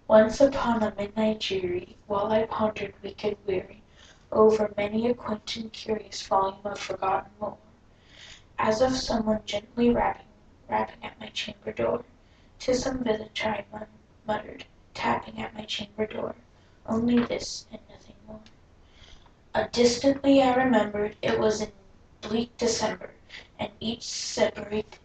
Once upon a midnight dreary, while I pondered weak and weary over many a quaint and curious volume of forgotten lore, as of someone gently rapping at my chamber door, 'tis some visitor I muttered, tapping at my chamber door, only this and nothing more. Distantly I remembered it was in bleak December, and each separate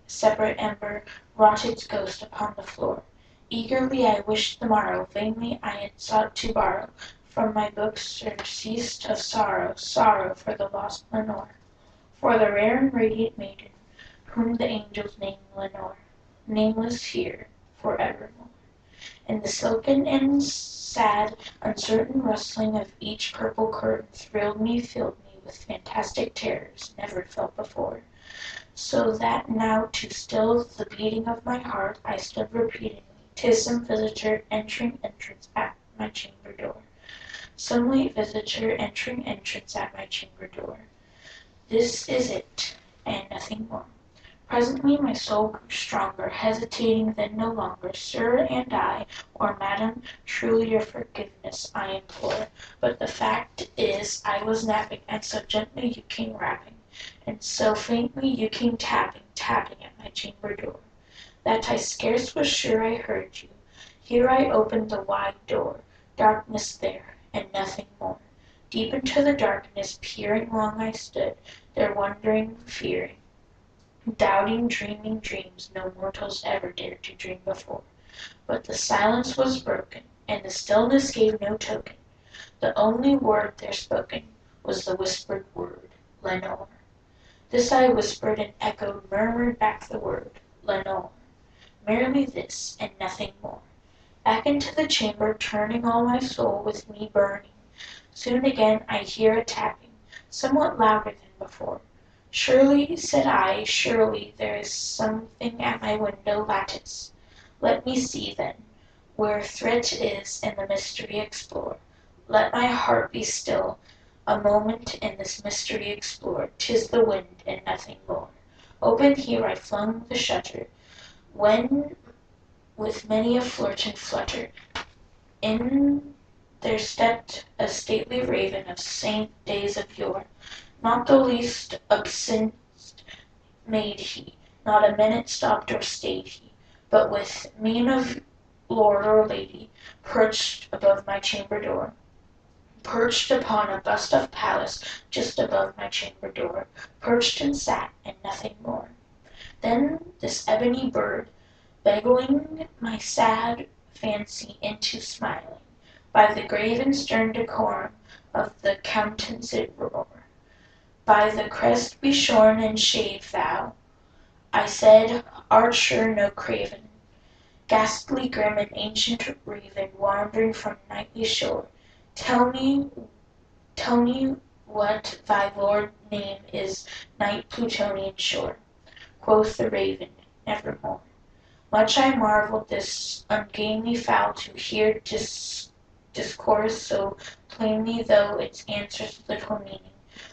ember wrought its ghost upon the floor. Eagerly I wished the morrow, vainly I had sought to borrow from my books surcease of sorrow for the lost Lenore, for the rare and radiant maiden whom the angels name Lenore, nameless here for evermore. And the silken and sad, uncertain rustling of each purple curtain filled me with fantastic terrors never felt before, so that now to still the beating of my heart I stood repeating, 'tis some visitor entering entrance at my chamber door. Some late visitor entering entrance at my chamber door. This is it, and nothing more. Presently my soul grew stronger, hesitating then no longer. Sir, and I, or madam, truly your forgiveness I implore. But the fact is I was napping, and so gently you came rapping, and so faintly you came tapping at my chamber door, that I scarce was sure I heard you. Here I opened the wide door, darkness there, and nothing more. Deep into the darkness peering long I stood, there wondering, fearing, doubting, dreaming dreams no mortals ever dared to dream before. But the silence was broken, and the stillness gave no token. The only word there spoken was the whispered word, Lenore. This I whispered, and echoed, murmured back the word, Lenore. Merely this, and nothing more. Back into the chamber, turning all my soul with me burning. Soon again I hear a tapping, somewhat louder than before. Surely, said I, surely there is something at my window lattice. Let me see, then, where threat is, and the mystery explore. Let my heart be still a moment, and this mystery explore. 'Tis the wind, and nothing more. Open here I flung the shutter, when with many a flirt and flutter, in there stepped a stately raven of saint days of yore. Not the least obeisance made he, not a minute stopped or stayed he, but with mien of lord or lady, perched above my chamber door, perched upon a bust of Pallas just above my chamber door, perched and sat, and nothing more. Then this ebony bird, beguiling my sad fancy into smiling, by the grave and stern decorum of the countenance it wore, by the crest be shorn and shaved thou, I said, art sure no craven, ghastly grim and ancient raven, wandering from nightly shore. Tell me what thy lord name is, night Plutonian shore. Quoth the raven, nevermore. Much I marveled this ungainly fowl to hear discourse so plainly, though its answers little meaning,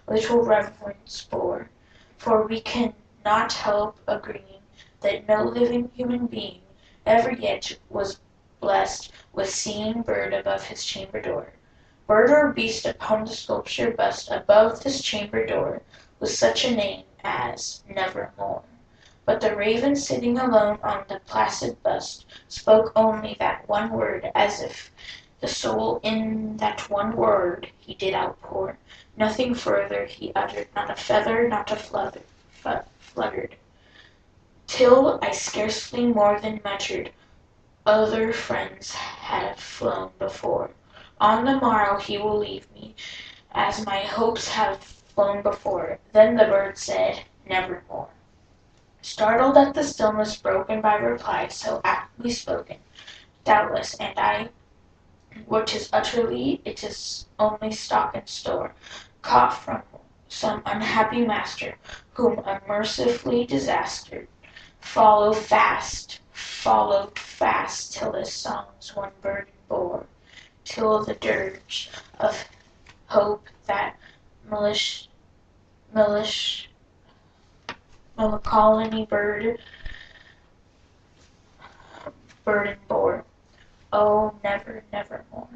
little reverence bore. For we can not help agreeing that no living human being ever yet was blessed with seeing bird above his chamber door. Bird or beast upon the sculpture bust above this chamber door, with such a name as Nevermore. But the raven sitting alone on the placid bust spoke only that one word, as if the soul in that one word he did outpour. Nothing further he uttered, not a feather, not a fluttered, till I scarcely more than muttered, other friends have flown before. On the morrow he will leave me, as my hopes have flown before. Then the bird said, nevermore. Startled at the stillness broken by reply so aptly spoken, doubtless, and I, what is utterly, it is only stock and store, caught from some unhappy master, whom unmercifully disaster, followed fast, till his songs one burden bore, till the dirge of hope that melancholy burden bore, Oh, never, nevermore.